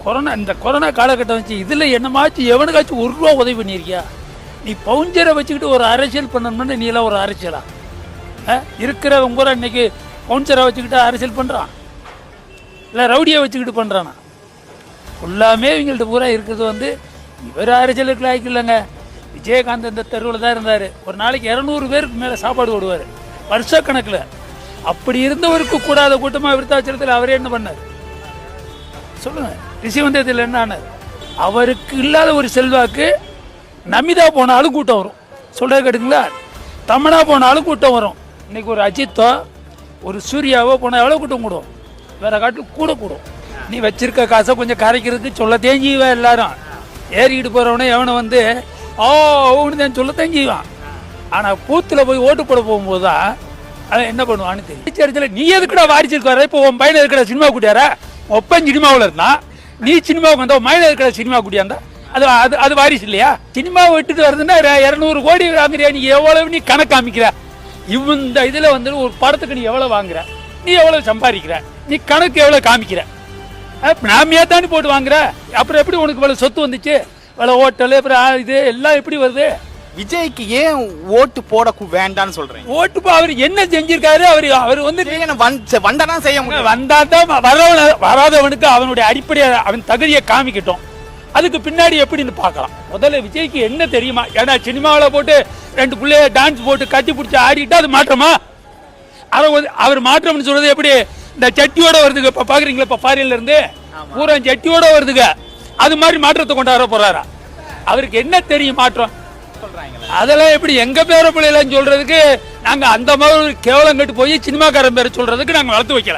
இந்த கொரோனா காலகட்டம் வச்சு இதில் என்னமாச்சும் எவனுக்காச்சும் ₹1 உதவி பண்ணியிருக்கியா? நீ பவுஞ்சரை வச்சுக்கிட்டு ஒரு அரசியல் பண்ணணும்னு நீ எல்லாம் ஒரு அரசியலா? இருக்கிறவங்க பூரா இன்னைக்கு பவுன்சரை வச்சுக்கிட்டு அரசியல் பண்ணுறான், இல்லை ரவுடியை வச்சுக்கிட்டு பண்ணுறானா? எல்லாமே இவங்கள்ட்ட பூரா இருக்கிறது வந்து இவர் அரசியலுக்கு லாய்க்கு இல்லைங்க. விஜயகாந்த் இந்த தெருவில் தான் இருந்தார். ஒரு நாளைக்கு 200 பேருக்கு மேலே சாப்பாடு போடுவார் வருஷக்கணக்கில். அப்படி இருந்தவருக்கு கூடாத கூட்டமாக விருத்தாச்சலத்தில் அவரே என்ன பண்ணார் சொல்லுங்க? ரிஷிவந்தத்தில் என்ன ஆனார்? அவருக்கு இல்லாத ஒரு செல்வாக்கு நமிதா போனாலும் கூட்டம் வரும். சொல்கிறது கேட்டுங்களா? தமனா போனாலும் கூட்டம் வரும். இன்னைக்கு ஒரு அஜித்தோ ஒரு சூர்யாவோ போனால் எவ்வளோ கூட்டம் கூடும்? வேற காட்டில் கூடும். நீ வச்சிருக்க காசை கொஞ்சம் கரைக்கிறதுக்கு சொல்ல தேஞ்சிவா எல்லாரும். ஏறிக்கிட்டு போகிறவனே எவனை வந்து ஓன்னு தான் சொல்ல தேஞ்சிவான். ஆனால் பூத்தில் போய் ஓட்டு போட போகும்போது தான் அவன் என்ன பண்ணுவான்னு தெரியும். நீ எதுக்குடா வாரிசுக்கு வர? இப்போ உன் பையனை இருக்கிற சினிமா கூட்டியாரா? ஒப்பன் சினிமாவில் இருந்தா நீ சினிமாவுக்கு வந்தா மயில இருக்கிற சினிமா கூட்டியாந்தா அது வாரிசு இல்லையா? சினிமாவை விட்டுட்டு வருதுன்னா 200 கோடி வாங்குறியா? நீ எவ்வளவு நீ கணக்கு காமிக்கிற? இந்த இதில் வந்து ஒரு படத்துக்கு நீ எவ்வளோ வாங்குற, நீ எவ்வளோ சம்பாதிக்கிற, நீ கணக்கு எவ்வளோ காமிக்கிற? நாமையா தானே போட்டு வாங்குற. அப்புறம் எப்படி உனக்கு இவ்வளோ சொத்து வந்துச்சு? இவ்வளோ ஹோட்டல் அப்புறம் இது எல்லாம் எப்படி வருது? விஜய்க்கு ஏன் ஓட்டு போட வேண்டான்னு சொல்றேன்? ஓட்டு அவர் என்ன செஞ்சிருக்காரு? அவர் வந்து வந்தாதான் செய்ய முடியும். வந்தா தான் வராதவனுக்கு அவனுடைய அடிப்படையை அவன் தகுதியை காமிக்கட்டும். அதுக்கு பின்னாடி எப்படின்னு பார்க்கலாம். முதல்ல விஜய்க்கு என்ன தெரியுமா? ஏன்னா சினிமாவில் போட்டு 2 பிள்ளைய டான்ஸ் போட்டு கட்டி பிடிச்சி ஆடிட்டு அது மாற்றமா? அவர் மாற்றம்னு சொல்றது எப்படி? இந்த சட்டியோட வருதுங்க. இப்போ பார்க்குறீங்களா? இப்போ ஃபாரின்ல இருந்து பூரா சட்டியோட வருதுங்க. அது மாதிரி மாற்றத்தை கொண்டாட போறாரா? அவருக்கு என்ன தெரியும் மாற்றம்? அதெல்லாம் எப்படி எங்க பேர பிள்ளைலாம் சொல்றதுக்கு நாங்க அந்த மாதிரி கேவலம் கட்டு போய் சினிமாக்காரன் பேரை சொல்றதுக்கு நாங்க வளர்த்து வைக்கல.